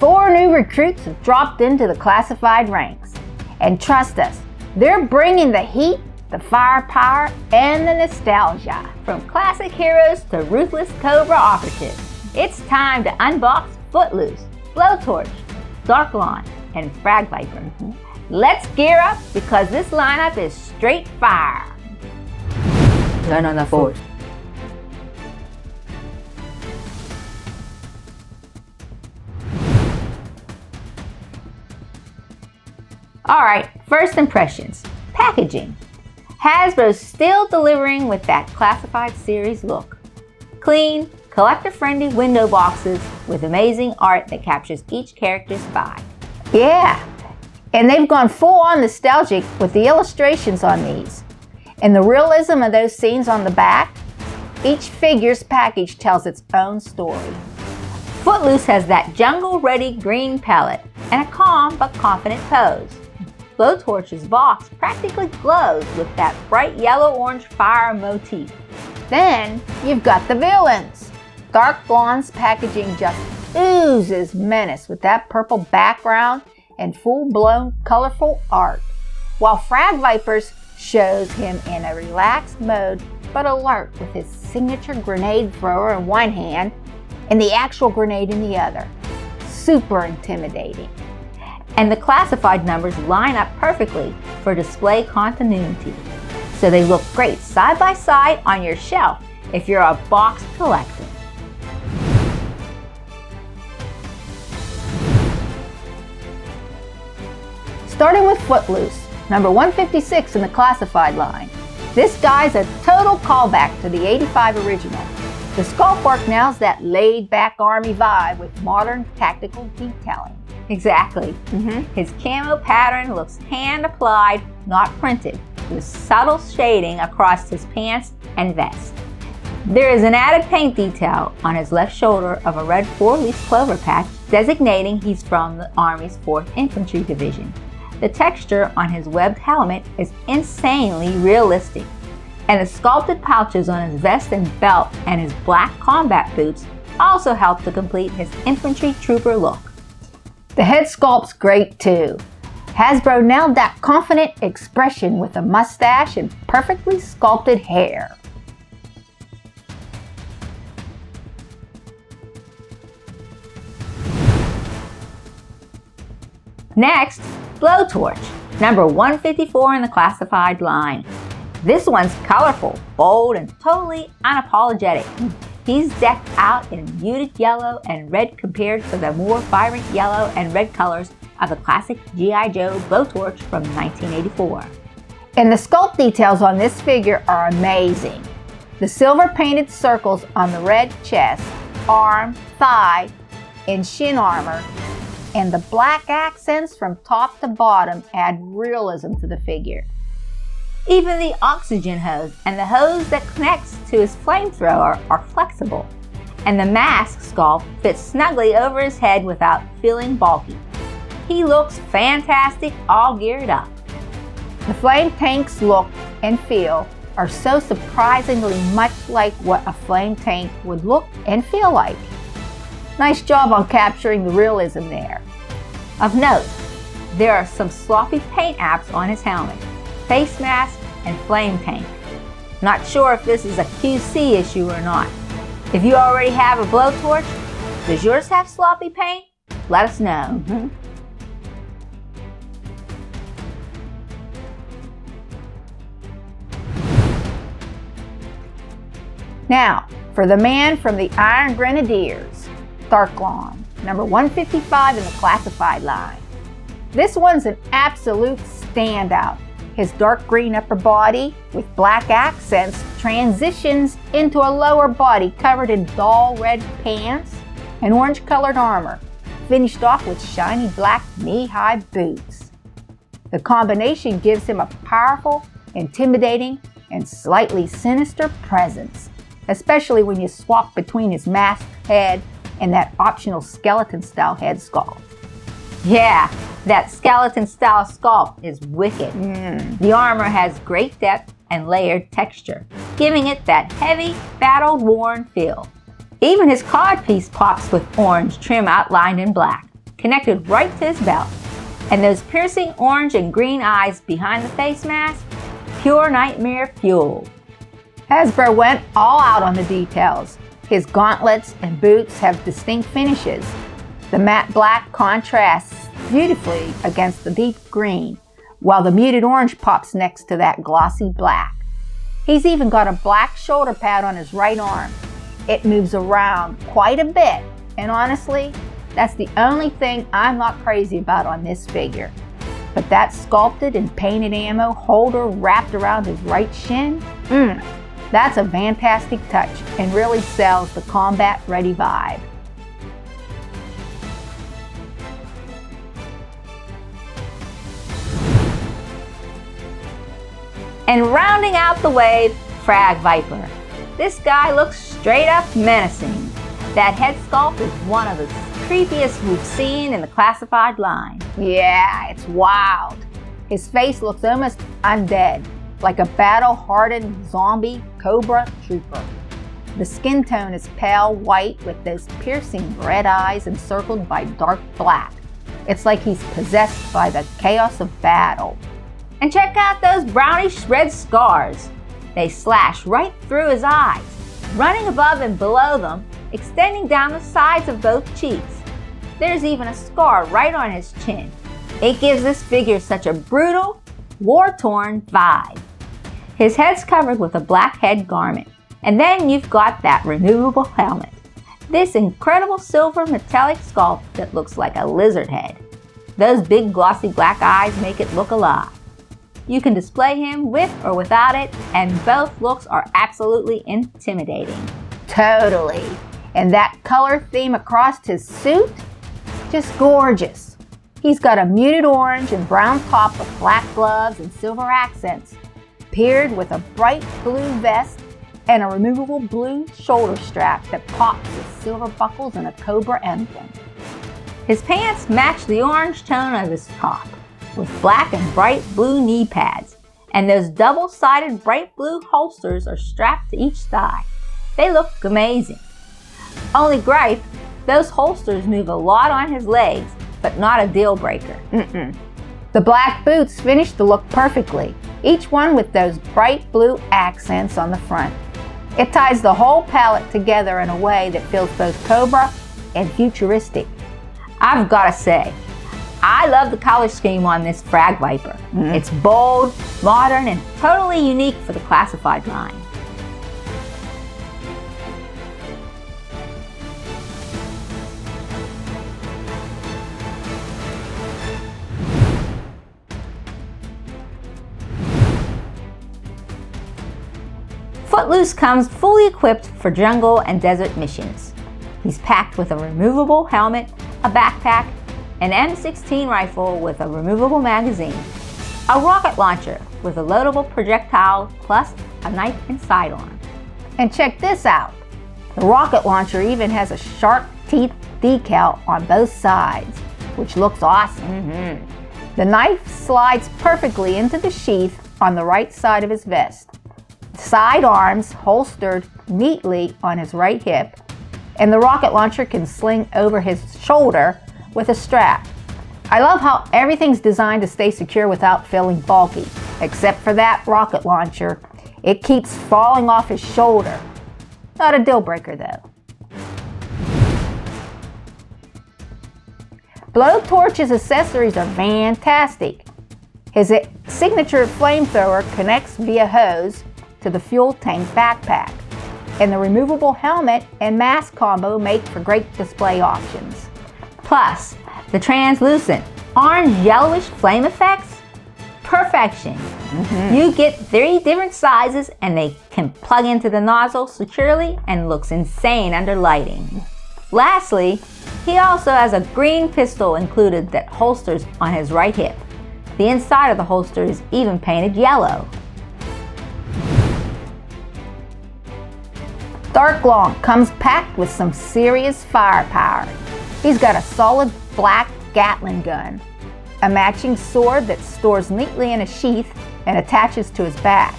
4 new recruits have dropped into the classified ranks. And trust us, they're bringing the heat, the firepower, and the nostalgia. From classic heroes to ruthless Cobra operatives, it's time to unbox Footloose, Blowtorch, Darklon, and Frag-Viper. Let's gear up because this lineup is straight fire. Learn on the Force. Alright, first impressions. Packaging. Hasbro's still delivering with that classified series look. Clean, collector-friendly window boxes with amazing art that captures each character's vibe. Yeah, and they've gone full-on nostalgic with the illustrations on these. And the realism of those scenes on the back, each figure's package tells its own story. Footloose has that jungle-ready green palette and a calm but confident pose. Blowtorch's box practically glows with that bright yellow-orange fire motif. Then you've got the villains. Darklon's packaging just oozes menace with that purple background and full-blown colorful art, while Frag-Viper's shows him in a relaxed mode but alert with his signature grenade thrower in one hand and the actual grenade in the other. Super intimidating. And the classified numbers line up perfectly for display continuity, so they look great side by side on your shelf if you're a box collector. Starting with Footloose, number 156 in the classified line. This guy's a total callback to the '85 original. The sculpt work nails that laid-back army vibe with modern tactical detailing. Exactly. His camo pattern looks hand-applied, not printed, with subtle shading across his pants and vest. There is an added paint detail on his left shoulder of a red 4-leaf clover patch, designating he's from the Army's 4th Infantry Division. The texture on his webbed helmet is insanely realistic, and the sculpted pouches on his vest and belt and his black combat boots also help to complete his infantry trooper look. The head sculpt's great too. Hasbro nailed that confident expression with a mustache and perfectly sculpted hair. Next, Blowtorch, number 154 in the classified line. This one's colorful, bold, and totally unapologetic. He's decked out in muted yellow and red compared to the more vibrant yellow and red colors of the classic G.I. Joe Blowtorch from 1984. And the sculpt details on this figure are amazing. The silver painted circles on the red chest, arm, thigh, and shin armor, and the black accents from top to bottom add realism to the figure. Even the oxygen hose and the hose that connects to his flamethrower are flexible, and the mask sculpt fits snugly over his head without feeling bulky. He looks fantastic all geared up. The flame tank's look and feel are so surprisingly much like what a flame tank would look and feel like. Nice job on capturing the realism there. Of note, there are some sloppy paint apps on his helmet, face mask, and flame tank. Not sure if this is a QC issue or not. If you already have a Blowtorch, does yours have sloppy paint? Let us know. Now, for the man from the Iron Grenadiers, Darklon, number 155 in the classified line. This one's an absolute standout. His dark green upper body with black accents transitions into a lower body covered in dull red pants and orange colored armor, finished off with shiny black knee-high boots. The combination gives him a powerful, intimidating, and slightly sinister presence, especially when you swap between his masked head and that optional skeleton-style head sculpt. Yeah, that skeleton-style sculpt is wicked. The armor has great depth and layered texture, giving it that heavy, battle-worn feel. Even his codpiece pops with orange trim outlined in black, connected right to his belt. And those piercing orange and green eyes behind the face mask, pure nightmare fuel. Hasbro went all out on the details. His gauntlets and boots have distinct finishes. The matte black contrasts beautifully against the deep green, while the muted orange pops next to that glossy black. He's even got a black shoulder pad on his right arm. It moves around quite a bit, and honestly, that's the only thing I'm not crazy about on this figure. But that sculpted and painted ammo holder wrapped around his right shin, that's a fantastic touch and really sells the combat-ready vibe. And rounding out the wave, Frag-Viper. This guy looks straight up menacing. That head sculpt is one of the creepiest we've seen in the classified line. Yeah, it's wild. His face looks almost undead, like a battle-hardened zombie Cobra trooper. The skin tone is pale white with those piercing red eyes encircled by dark black. It's like he's possessed by the chaos of battle. And check out those brownish red scars. They slash right through his eyes, running above and below them, extending down the sides of both cheeks. There's even a scar right on his chin. It gives this figure such a brutal, war-torn vibe. His head's covered with a black head garment, and then you've got that removable helmet. This incredible silver metallic sculpt that looks like a lizard head. Those big glossy black eyes make it look alive. You can display him with or without it, and both looks are absolutely intimidating. Totally. And that color theme across his suit? Just gorgeous. He's got a muted orange and brown top with black gloves and silver accents, paired with a bright blue vest and a removable blue shoulder strap that pops with silver buckles and a Cobra emblem. His pants match the orange tone of his top, with black and bright blue knee pads, and those double-sided bright blue holsters are strapped to each thigh. They look amazing. Only gripe, those holsters move a lot on his legs, but not a deal breaker. The black boots finish the look perfectly, each one with those bright blue accents on the front. It ties the whole palette together in a way that feels both Cobra and futuristic. I've got to say, I love the color scheme on this Frag-Viper. It's bold, modern, and totally unique for the classified line. Footloose comes fully equipped for jungle and desert missions. He's packed with a removable helmet, a backpack, an M16 rifle with a removable magazine, a rocket launcher with a loadable projectile plus a knife and sidearm. And check this out. The rocket launcher even has a shark teeth decal on both sides, which looks awesome. The knife slides perfectly into the sheath on the right side of his vest. Sidearms holstered neatly on his right hip, and the rocket launcher can sling over his shoulder with a strap. I love how everything's designed to stay secure without feeling bulky, except for that rocket launcher. It keeps falling off his shoulder. Not a deal breaker though. Blowtorch's accessories are fantastic. His signature flamethrower connects via hose to the fuel tank backpack, and the removable helmet and mask combo make for great display options. Plus, the translucent orange-yellowish flame effects? Perfection. You get 3 different sizes and they can plug into the nozzle securely and looks insane under lighting. Lastly, he also has a green pistol included that holsters on his right hip. The inside of the holster is even painted yellow. Darklon comes packed with some serious firepower. He's got a solid black Gatling gun, a matching sword that stores neatly in a sheath and attaches to his back,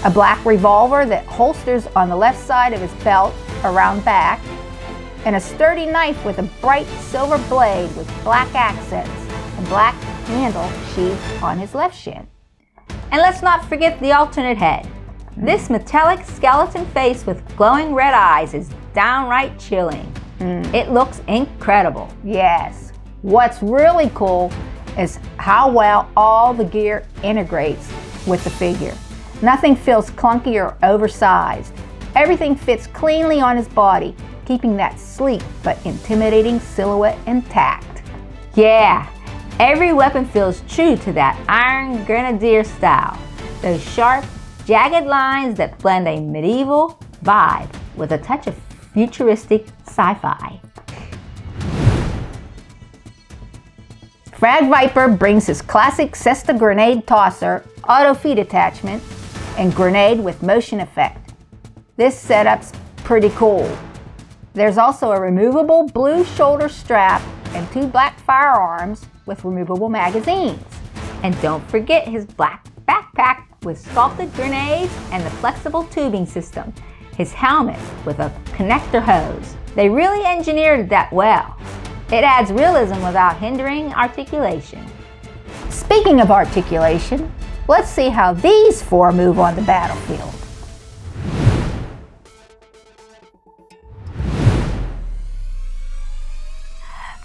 a black revolver that holsters on the left side of his belt around back, and a sturdy knife with a bright silver blade with black accents and black handle sheathed on his left shin. And let's not forget the alternate head. This metallic skeleton face with glowing red eyes is downright chilling. It looks incredible. Yes. What's really cool is how well all the gear integrates with the figure. Nothing feels clunky or oversized. Everything fits cleanly on his body, keeping that sleek but intimidating silhouette intact. Yeah, every weapon feels true to that Iron Grenadier style. Those sharp, jagged lines that blend a medieval vibe with a touch of futuristic sci-fi. Frag-Viper brings his classic Cesta grenade tosser, auto feed attachment, and grenade with motion effect. This setup's pretty cool. There's also a removable blue shoulder strap and 2 black firearms with removable magazines. And don't forget his black backpack with sculpted grenades and the flexible tubing system. His helmet with a connector hose. They really engineered that well. It adds realism without hindering articulation. Speaking of articulation, let's see how these 4 move on the battlefield.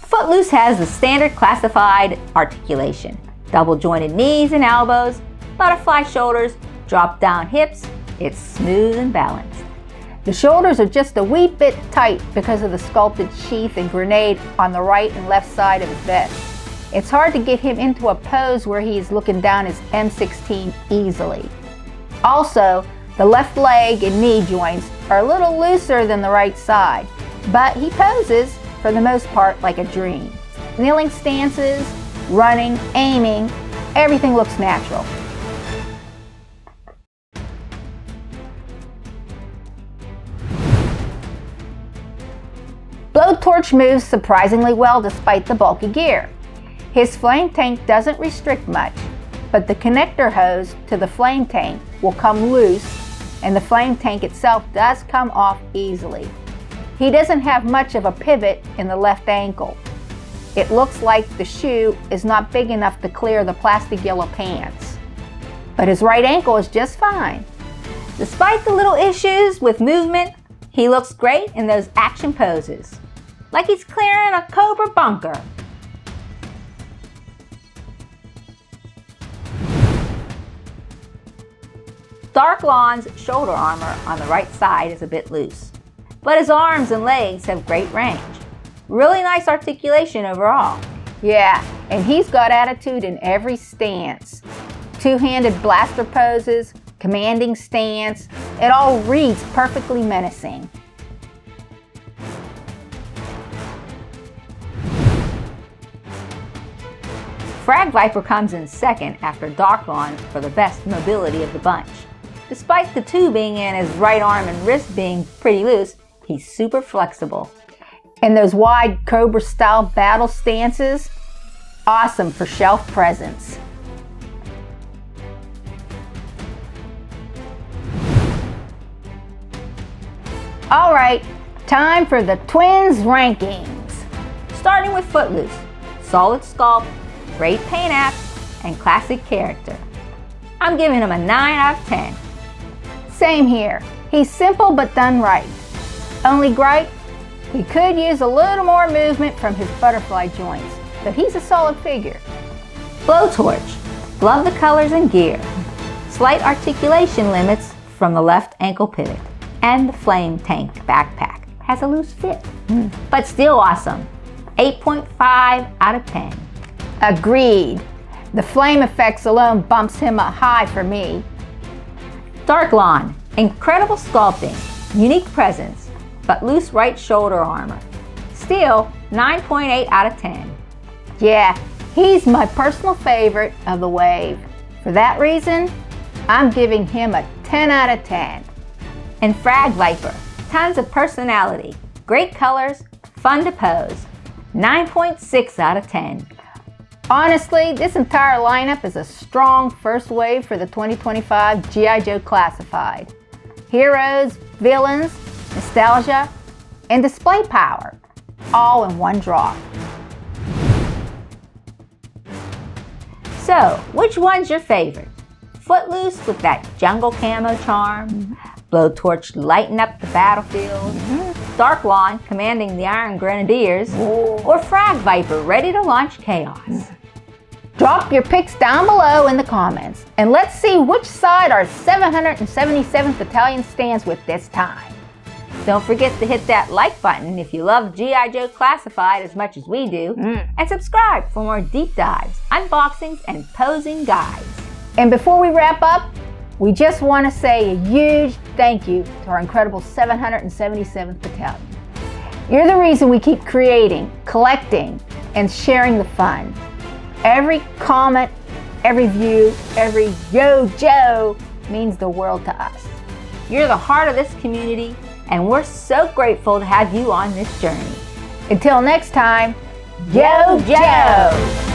Footloose has the standard classified articulation. Double jointed knees and elbows, butterfly shoulders, drop down hips. It's smooth and balanced. The shoulders are just a wee bit tight because of the sculpted sheath and grenade on the right and left side of his vest. It's hard to get him into a pose where he's looking down his M16 easily. Also, the left leg and knee joints are a little looser than the right side, but he poses, for the most part, like a dream. Kneeling stances, running, aiming, everything looks natural. Blowtorch moves surprisingly well despite the bulky gear. His flame tank doesn't restrict much, but the connector hose to the flame tank will come loose, and the flame tank itself does come off easily. He doesn't have much of a pivot in the left ankle. It looks like the shoe is not big enough to clear the plastic yellow pants. But his right ankle is just fine. Despite the little issues with movement, he looks great in those action poses, like he's clearing a Cobra bunker. Darklon's shoulder armor on the right side is a bit loose, but his arms and legs have great range. Really nice articulation overall. Yeah, and he's got attitude in every stance. Two-handed blaster poses, commanding stance, it all reads perfectly menacing. Frag-Viper comes in second after Darklon for the best mobility of the bunch. Despite the tubing and his right arm and wrist being pretty loose, he's super flexible. And those wide Cobra-style battle stances, awesome for shelf presence. All right, time for the twins' rankings. Starting with Footloose, solid sculpt, great paint apps, and classic character. I'm giving him a 9 out of 10. Same here. He's simple but done right. Only gripe, he could use a little more movement from his butterfly joints, but he's a solid figure. Blowtorch, love the colors and gear. Slight articulation limits from the left ankle pivot, and the flame tank backpack has a loose fit, but still awesome. 8.5 out of 10. Agreed. The flame effects alone bumps him a high for me. Darklon, incredible sculpting, unique presence, but loose right shoulder armor. Still, 9.8 out of 10. Yeah, he's my personal favorite of the wave. For that reason, I'm giving him a 10 out of 10. And Frag-Viper, tons of personality, great colors, fun to pose. 9.6 out of 10. Honestly, this entire lineup is a strong first wave for the 2025 G.I. Joe Classified. Heroes, villains, nostalgia, and display power, all in one drop. So, which one's your favorite? Footloose with that jungle camo charm, Blowtorch lighting up the battlefield, Darklon commanding the Iron Grenadiers, or Frag-Viper ready to launch chaos? Drop your picks down below in the comments, and let's see which side our 777th Battalion stands with this time. Don't forget to hit that like button if you love G.I. Joe Classified as much as we do, and subscribe for more deep dives, unboxings, and posing guides. And before we wrap up, we just want to say a huge thank you to our incredible 777th Battalion. You're the reason we keep creating, collecting, and sharing the fun. Every comment, every view, every Yo Joe means the world to us. You're the heart of this community, and we're so grateful to have you on this journey. Until next time, Yo Joe!